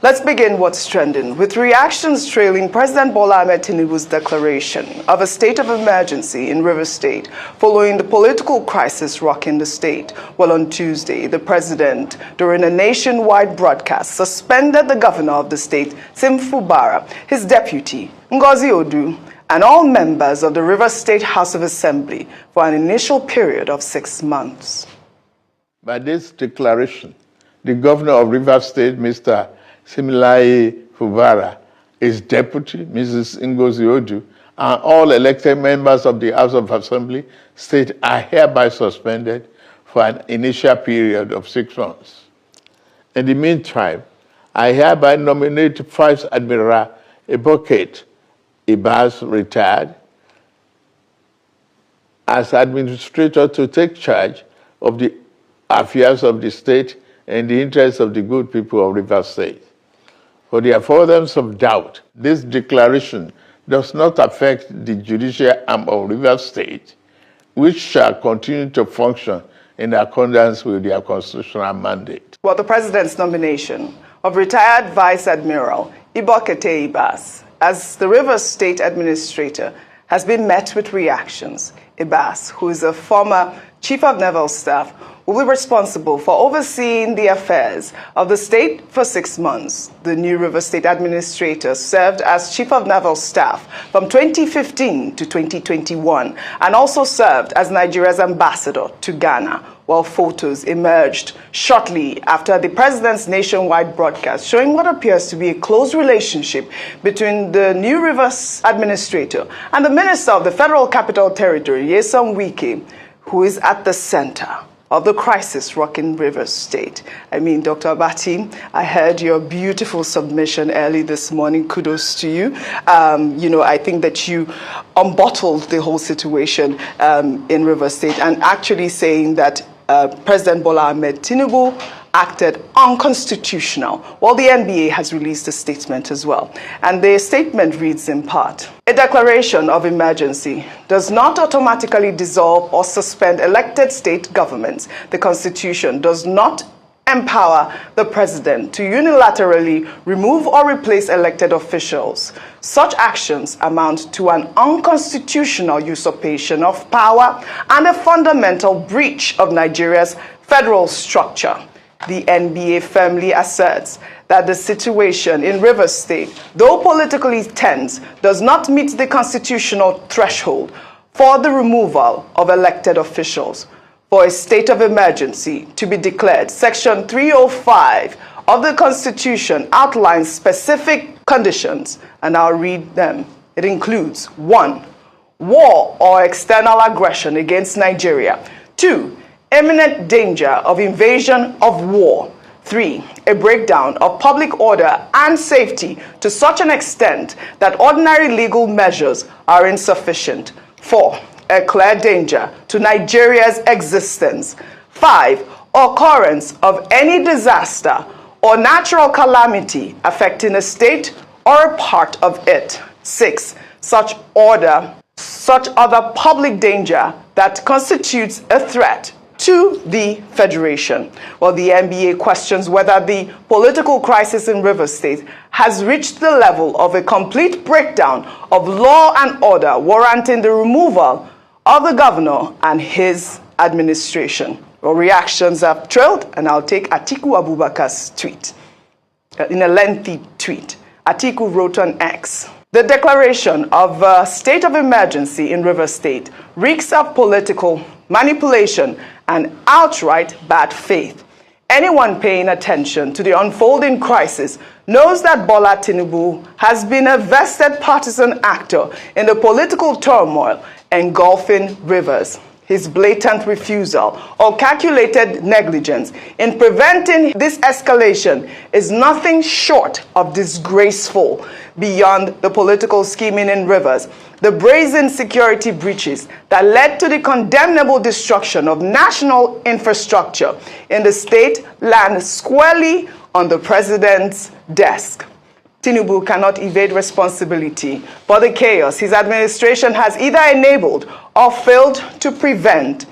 Let's begin what's trending with reactions trailing President Bola Ahmed Tinubu's declaration of a state of emergency in Rivers State following the political crisis rocking the state. Well, on Tuesday, the president, during a nationwide broadcast, suspended the governor of the state, Suspends Fubara, his deputy, Ngozi Odu, and all members of the Rivers State House of Assembly for an initial period of 6 months. By this declaration, the governor of Rivers State, Mr. Suspends Fubara, his deputy, Mrs. Ngozi Odu, and all elected members of the House of Assembly state are hereby suspended for an initial period of 6 months. In the meantime, I hereby nominate Vice Admiral Advocate Ibas, retired, as administrator to take charge of the affairs of the state and the interests of the good people of Rivers State. For the avoidance of doubt, this declaration does not affect the judicial arm of Rivers State, which shall continue to function in accordance with their constitutional mandate. Well, the president's nomination of retired Vice Admiral Ibokete Ibas as the Rivers State Administrator has been met with reactions. Ibas, who is a former Chief of Naval Staff, will be responsible for overseeing the affairs of the state for 6 months. The new Rivers State Administrator served as Chief of Naval Staff from 2015 to 2021 and also served as Nigeria's ambassador to Ghana, while photos emerged shortly after the president's nationwide broadcast showing what appears to be a close relationship between the new Rivers Administrator and the Minister of the Federal Capital Territory, Nyesom Wike, who is at the center of the crisis rocking Rivers State. I mean, Dr. Abati, I heard your beautiful submission early this morning. Kudos to you. I think that you unbottled the whole situation in Rivers State and actually saying that President Bola Ahmed Tinubu acted unconstitutional. Well, the NBA has released a statement as well. And the statement reads in part, "A declaration of emergency does not automatically dissolve or suspend elected state governments. The Constitution does not empower the president to unilaterally remove or replace elected officials. Such actions amount to an unconstitutional usurpation of power and a fundamental breach of Nigeria's federal structure." The NBA firmly asserts that the situation in Rivers State, though politically tense, does not meet the constitutional threshold for the removal of elected officials. For a state of emergency to be declared, Section 305 of the Constitution outlines specific conditions, and I'll read them. It includes 1. War or external aggression against Nigeria. 2. Imminent danger of invasion of war. 3. A breakdown of public order and safety to such an extent that ordinary legal measures are insufficient. 4. A clear danger to Nigeria's existence. 5. Occurrence of any disaster or natural calamity affecting a state or a part of it. 6. Such other public danger that constitutes a threat to the Federation. Well, the NBA questions whether the political crisis in Rivers State has reached the level of a complete breakdown of law and order, warranting the removal of the governor and his administration. Well, reactions have trailed, and I'll take Atiku Abubakar's tweet. In a lengthy tweet, Atiku wrote on X, "The declaration of a state of emergency in Rivers State reeks of political manipulation and outright bad faith. Anyone paying attention to the unfolding crisis knows that Bola Tinubu has been a vested partisan actor in the political turmoil engulfing Rivers. His blatant refusal or calculated negligence in preventing this escalation is nothing short of disgraceful. Beyond the political scheming in Rivers, the brazen security breaches that led to the condemnable destruction of national infrastructure in the state land squarely on the president's desk. Tinubu cannot evade responsibility for the chaos his administration has either enabled or failed to prevent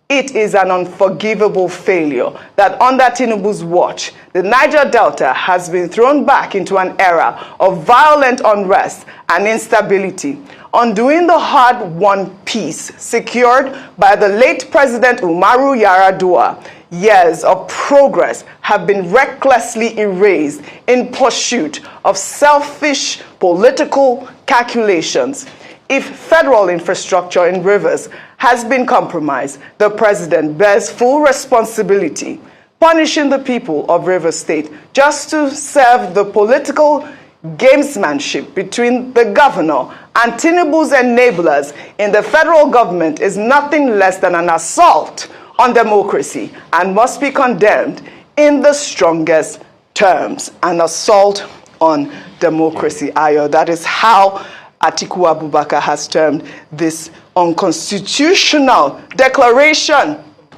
It is an unforgivable failure that under Tinubu's watch, the Niger Delta has been thrown back into an era of violent unrest and instability, undoing the hard-won peace secured by the late President Umaru Yar'Adua. Years of progress have been recklessly erased in pursuit of selfish political calculations. If federal infrastructure in rivers has been compromised, the president bears full responsibility, punishing the people of Rivers State just to serve the political gamesmanship between the governor and Tinubu's enablers in the federal government is nothing less than an assault on democracy and must be condemned in the strongest terms. An assault on democracy, Ayo. That is how Atiku Abubakar has termed this unconstitutional declaration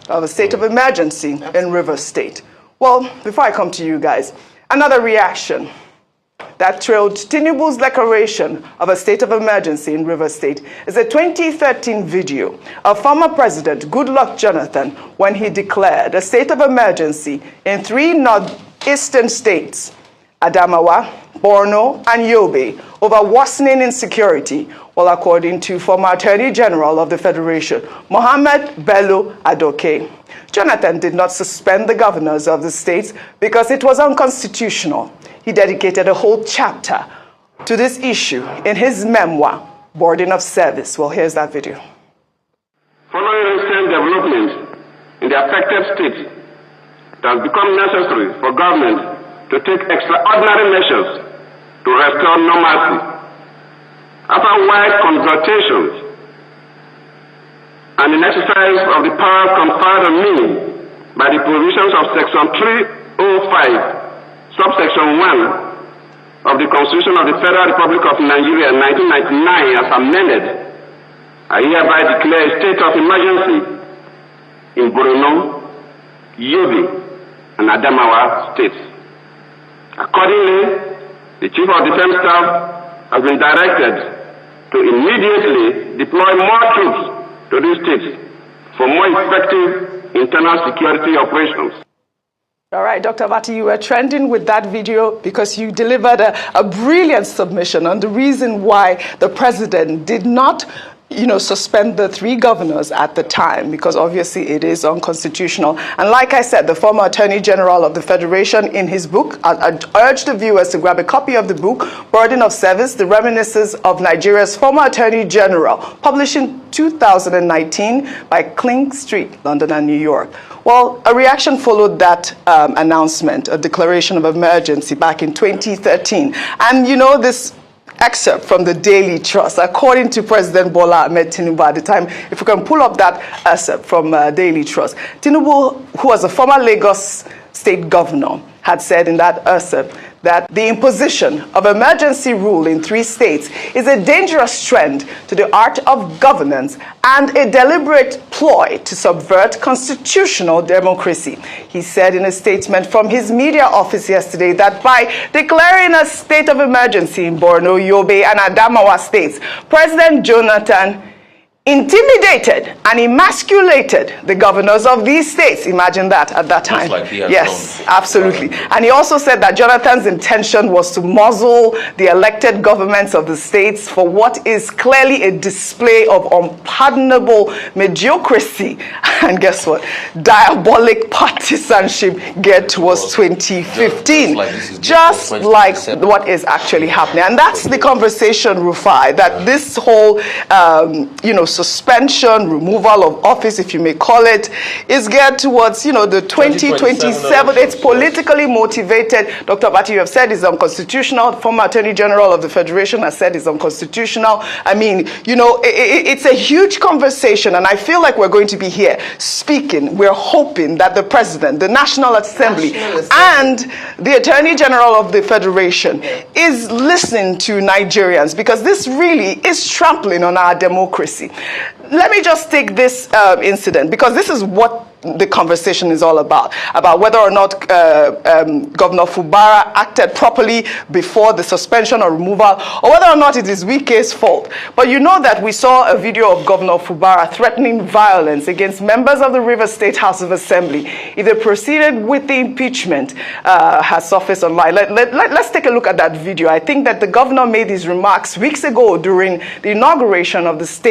of a state of emergency in Rivers State. Well, before I come to you guys, another reaction that trailed Tinubu's declaration of a state of emergency in Rivers State is a 2013 video of former President Goodluck Jonathan when he declared a state of emergency in 3 northeastern states, Adamawa, Borno, and Yobe, over worsening insecurity, well, according to former Attorney General of the Federation, Mohammed Bello Adoke. Jonathan did not suspend the governors of the states because it was unconstitutional. He dedicated a whole chapter to this issue in his memoir, Burden of Service. Well, here's that video. Following recent developments in the affected states, it has become necessary for government to take extraordinary measures to restore normalcy. After wide consultations and in exercise of the power conferred on me by the provisions of Section 305, Subsection 1 of the Constitution of the Federal Republic of Nigeria 1999 as amended, I hereby declare a state of emergency in Borno, Yobe, and Adamawa states. Accordingly, the Chief of Defense Staff has been directed to immediately deploy more troops to these states for more effective internal security operations. All right, Dr. Vati, you were trending with that video because you delivered a brilliant submission on the reason why the president did not suspend the 3 governors at the time, because obviously it is unconstitutional. And like I said, the former Attorney General of the Federation in his book, I urge the viewers to grab a copy of the book, Burden of Service, The Reminiscences of Nigeria's Former Attorney General, published in 2019 by Kling Street, London and New York. Well, a reaction followed that announcement, a declaration of emergency back in 2013. And this excerpt from the Daily Trust, according to President Bola Ahmed Tinubu at the time, if we can pull up that excerpt from Daily Trust, Tinubu, who was a former Lagos state governor, had said in that excerpt that the imposition of emergency rule in 3 states is a dangerous trend to the art of governance and a deliberate ploy to subvert constitutional democracy. He said in a statement from his media office yesterday that by declaring a state of emergency in Borno, Yobe, and Adamawa states, President Jonathan intimidated and emasculated the governors of these states. Imagine that at that time. Like yes, absolutely. And he also said that Jonathan's intention was to muzzle the elected governments of the states for what is clearly a display of unpardonable mediocrity. And guess what? Diabolic partisanship geared towards 2015. Just like what is actually happening. And that's the conversation, Rufai, that this whole, suspension, removal of office, if you may call it, is geared towards, the 2027. It's politically motivated. Dr. Bati, you have said it's unconstitutional. Former Attorney General of the Federation has said it's unconstitutional. I mean, it's a huge conversation, and I feel like we're going to be here speaking. We're hoping that the President, the National Assembly, and the Attorney General of the Federation is listening to Nigerians, because this really is trampling on our democracy. let me just take this incident, because this is what the conversation is all about whether or not Governor Fubara acted properly before the suspension or removal, or whether or not it is Wike's fault. But you know that we saw a video of Governor Fubara threatening violence against members of the Rivers State House of Assembly if they proceeded with the impeachment, has surfaced online. Let's take a look at that video. I think that the governor made these remarks weeks ago during the inauguration of the state